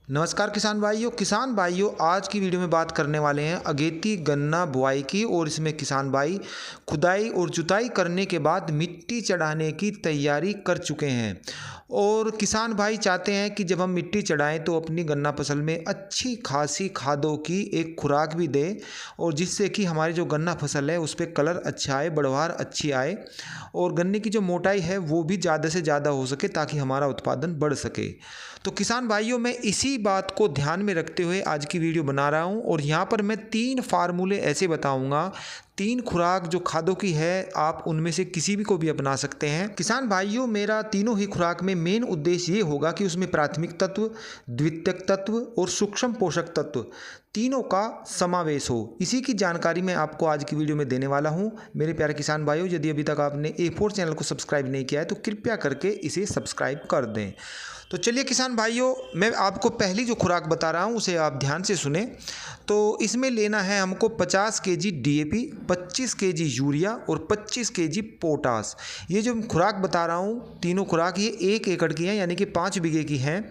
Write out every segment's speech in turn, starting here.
नमस्कार किसान भाइयों आज की वीडियो में बात करने वाले हैं अगेती गन्ना बुआई की। और इसमें किसान भाई खुदाई और जुताई करने के बाद मिट्टी चढ़ाने की तैयारी कर चुके हैं। और किसान भाई चाहते हैं कि जब हम मिट्टी चढ़ाएं तो अपनी गन्ना फसल में अच्छी खासी खादों की एक खुराक भी दें, और जिससे कि हमारी जो गन्ना फसल है उस पर कलर अच्छा आए, बढ़वार अच्छी आए और गन्ने की जो मोटाई है वो भी ज़्यादा से ज़्यादा हो सके ताकि हमारा उत्पादन बढ़ सके। तो किसान भाइयों मैं इसी बात को ध्यान में रखते हुए आज की वीडियो बना रहा हूं, और यहाँ पर मैं 3 फार्मूले ऐसे बताऊंगा, 3 खुराक जो खादों की है, आप उनमें से किसी भी को भी अपना सकते हैं। किसान भाइयों मेरा तीनों ही खुराक में मेन उद्देश्य ये होगा कि उसमें प्राथमिक तत्व, द्वितीयक तत्व और सूक्ष्म पोषक तत्व तीनों का समावेश हो। इसी की जानकारी मैं आपको आज की वीडियो में देने वाला हूं। मेरे प्यारे किसान भाइयों, यदि अभी तक आपने A4 चैनल को सब्सक्राइब नहीं किया है तो कृपया करके इसे सब्सक्राइब कर दें। तो चलिए किसान भाइयों, मैं आपको पहली जो खुराक बता रहा हूं उसे आप ध्यान से सुने। तो इसमें लेना है हमको 50 केजी DAP, 25 केजी यूरिया और 25 केजी पोटास। ये जो खुराक बता रहा हूं, तीनों खुराक ये 1 एकड़ की हैं, यानी कि 5 बीघे की हैं।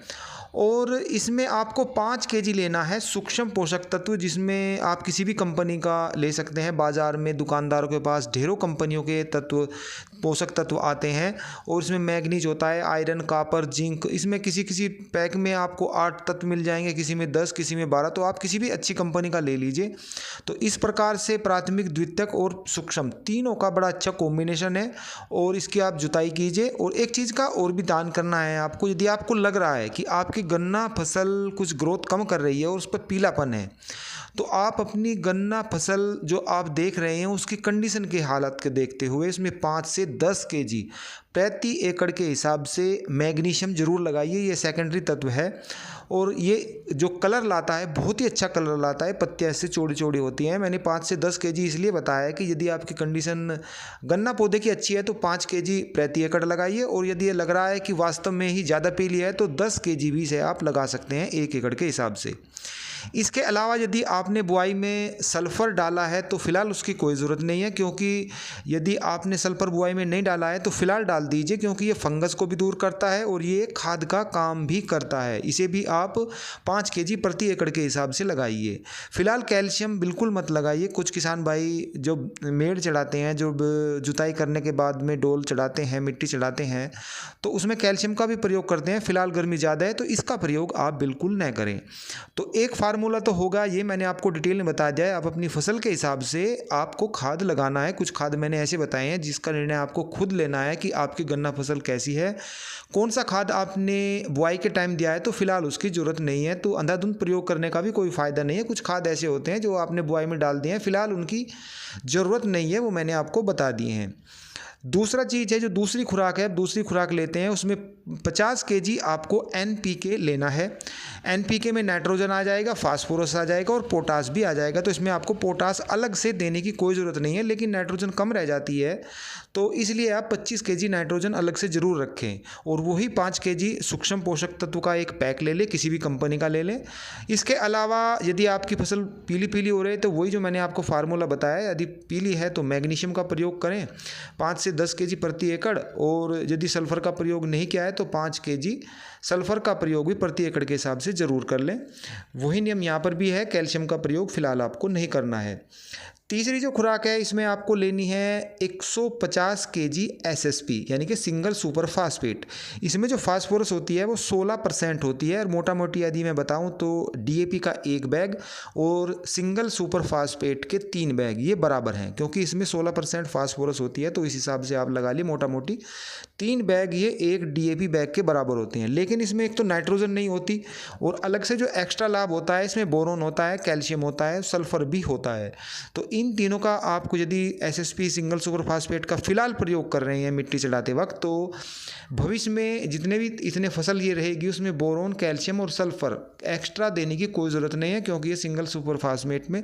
और इसमें आपको 5 केजी लेना है सूक्ष्म पोषक तत्व, जिसमें आप किसी भी कंपनी का ले सकते हैं। बाज़ार में दुकानदारों के पास ढेरों कंपनियों के पोषक तत्व आते हैं, और इसमें मैग्नीज होता है, आयरन, कॉपर, जिंक। इसमें किसी किसी पैक में आपको 8 तत्व मिल जाएंगे, किसी में 10, किसी में 12। तो आप किसी भी अच्छी कंपनी का ले लीजिए। तो इस प्रकार से प्राथमिक, द्वितीयक और सूक्ष्म तीनों का बड़ा अच्छा कॉम्बिनेशन है, और इसकी आप जुताई कीजिए। और एक चीज़ का और भी ध्यान करना है आपको, यदि आपको लग रहा है कि आपकी गन्ना फसल कुछ ग्रोथ कम कर रही है और उस पर पीलापन है, तो आप अपनी गन्ना फसल जो आप देख रहे हैं उसकी कंडीशन के हालत के देखते हुए इसमें 5 से 10 केजी प्रति एकड़ के हिसाब से मैग्नीशियम जरूर लगाइए। ये सेकेंडरी तत्व है, और ये जो कलर लाता है बहुत ही अच्छा कलर लाता है। पत्तियाँ इससे चौड़ी चौड़ी होती हैं। मैंने 5 से 10 केजी इसलिए बताया है कि यदि आपकी कंडीशन गन्ना पौधे की अच्छी है तो 5 केजी प्रति एकड़ लगाइए, और यदि ये लग रहा है कि वास्तव में ही ज़्यादा पीली है तो 10 केजी भी से आप लगा सकते हैं 1 एकड़ के हिसाब से। इसके अलावा यदि आपने बुआई में सल्फ़र डाला है तो फ़िलहाल उसकी कोई ज़रूरत नहीं है, क्योंकि यदि आपने सल्फ़र बुआई में नहीं डाला है तो फ़िलहाल डाल दीजिए, क्योंकि ये फंगस को भी दूर करता है और ये खाद का काम भी करता है। इसे भी आप 5 केजी प्रति एकड़ के हिसाब से लगाइए। फ़िलहाल कैल्शियम बिल्कुल मत लगाइए। कुछ किसान भाई जो मेड़ चढ़ाते हैं, जो जुताई करने के बाद में डोल चढ़ाते हैं, मिट्टी चढ़ाते हैं, तो उसमें कैल्शियम का भी प्रयोग करते हैं। फ़िलहाल गर्मी ज़्यादा है तो इसका प्रयोग आप बिल्कुल न करें। तो एक फार्मूला तो होगा, ये मैंने आपको डिटेल में बता दिया है। आप अपनी फसल के हिसाब से आपको खाद लगाना है। कुछ खाद मैंने ऐसे बताए हैं जिसका निर्णय आपको खुद लेना है कि आपकी गन्ना फसल कैसी है। कौन सा खाद आपने बुआई के टाइम दिया है तो फिलहाल उसकी ज़रूरत नहीं है, तो अंधाधुंध प्रयोग करने का भी कोई फ़ायदा नहीं है। कुछ खाद ऐसे होते हैं जो आपने बुआई में डाल दिए हैं, फिलहाल उनकी ज़रूरत नहीं है, वो मैंने आपको बता दिए हैं। दूसरा चीज़ है जो दूसरी खुराक है, दूसरी खुराक लेते हैं। उसमें 50 केजी आपको NPK लेना है। NPK में नाइट्रोजन आ जाएगा, फास्फोरस आ जाएगा और पोटास भी आ जाएगा। तो इसमें आपको पोटास अलग से देने की कोई ज़रूरत नहीं है, लेकिन नाइट्रोजन कम रह जाती है, तो इसलिए आप 25 केजी नाइट्रोजन अलग से ज़रूर रखें। और वही 5 केजी सूक्ष्म पोषक तत्व का एक पैक ले लें, किसी भी कंपनी का ले लें। इसके अलावा यदि आपकी फसल पीली पीली हो रही है तो वही जो मैंने आपको फार्मूला बताया, यदि पीली है तो मैग्नीशियम का प्रयोग करें 5 से 10 केजी प्रति एकड़, और यदि सल्फ़र का प्रयोग नहीं किया है तो 5 केजी सल्फ़र का प्रयोग भी प्रति एकड़ के हिसाब से ज़रूर कर लें। वही नियम यहाँ पर भी है, कैल्शियम का प्रयोग फ़िलहाल आपको नहीं करना है। तीसरी जो खुराक है इसमें आपको लेनी है 150 केजी SSP, यानी कि सिंगल सुपर फास्फेट। इसमें जो फास्फोरस होती है वो 16% होती है, और मोटा मोटी यदि मैं बताऊं तो DAP का 1 बैग और सिंगल सुपर फास्फेट के 3 बैग ये बराबर हैं, क्योंकि इसमें 16% फास्फोरस होती है। तो इस हिसाब से आप लगा लिए मोटा मोटी 3 बैग ये 1 DAP बैग के बराबर होते हैं। लेकिन इसमें एक तो नाइट्रोजन नहीं होती, और अलग से जो एक्स्ट्रा लाभ होता है इसमें बोरोन होता है, कैल्शियम होता है, सल्फ़र भी होता है। तो इन तीनों का आपको यदि SSP सिंगल सुपर फास्फेट का फिलहाल प्रयोग कर रहे हैं मिट्टी चढ़ाते वक्त, तो भविष्य में जितने भी इतने फसल ये रहेगी उसमें बोरोन, कैल्शियम और सल्फर एक्स्ट्रा देने की कोई ज़रूरत नहीं है, क्योंकि ये सिंगल सुपर फास्फेट में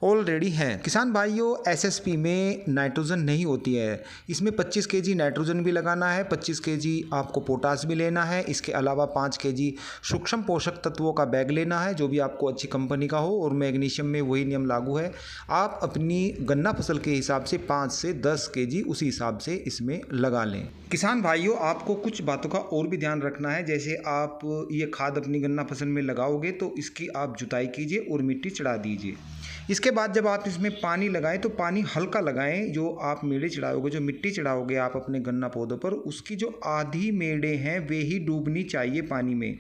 ऑलरेडी हैं। किसान भाइयों SSP में नाइट्रोजन नहीं होती है। इसमें 25 केजी नाइट्रोजन भी लगाना है, 25 केजी आपको पोटास भी लेना है। इसके अलावा 5 केजी सूक्ष्म पोषक तत्वों का बैग लेना है, जो भी आपको अच्छी कंपनी का हो, और मैग्नीशियम में वही नियम लागू है। आप अपनी अपनी गन्ना फसल के हिसाब से 5 से 10 केजी उसी हिसाब से इसमें लगा लें। किसान भाइयों, आपको कुछ बातों का और भी ध्यान रखना है। जैसे आप ये खाद अपनी गन्ना फसल में लगाओगे तो इसकी आप जुताई कीजिए और मिट्टी चढ़ा दीजिए। इसके बाद जब आप इसमें पानी लगाएं तो पानी हल्का लगाएं। जो आप मेड़े चढ़ाओगे, जो मिट्टी चढ़ाओगे आप अपने गन्ना पौधों पर, उसकी जो आधी मेड़े हैं वे ही डूबनी चाहिए पानी में।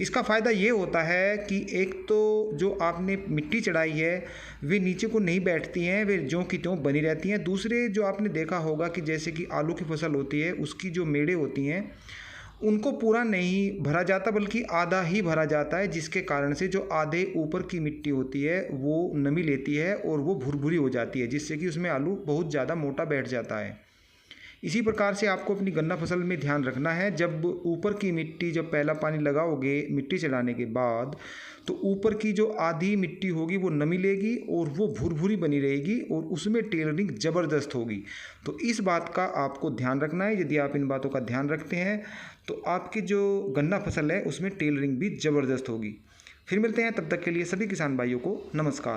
इसका फ़ायदा ये होता है कि एक तो जो आपने मिट्टी चढ़ाई है वे नीचे को नहीं बैठती हैं, वे ज्यों की त्यों बनी रहती हैं। दूसरे जो आपने देखा होगा कि जैसे कि आलू की फसल होती है, उसकी जो मेड़े होती हैं उनको पूरा नहीं भरा जाता बल्कि आधा ही भरा जाता है, जिसके कारण से जो आधे ऊपर की मिट्टी होती है वो नमी लेती है और वो भुरभुरी हो जाती है, जिससे कि उसमें आलू बहुत ज़्यादा मोटा बैठ जाता है। इसी प्रकार से आपको अपनी गन्ना फसल में ध्यान रखना है। जब ऊपर की मिट्टी, जब पहला पानी लगाओगे मिट्टी चढ़ाने के बाद, तो ऊपर की जो आधी मिट्टी होगी वो नमी लेगी और वो भुरभुरी बनी रहेगी और उसमें टेलरिंग ज़बरदस्त होगी। तो इस बात का आपको ध्यान रखना है। यदि आप इन बातों का ध्यान रखते हैं तो आपकी जो गन्ना फसल है उसमें टेलरिंग भी ज़बरदस्त होगी। फिर मिलते हैं, तब तक के लिए सभी किसान भाइयों को नमस्कार।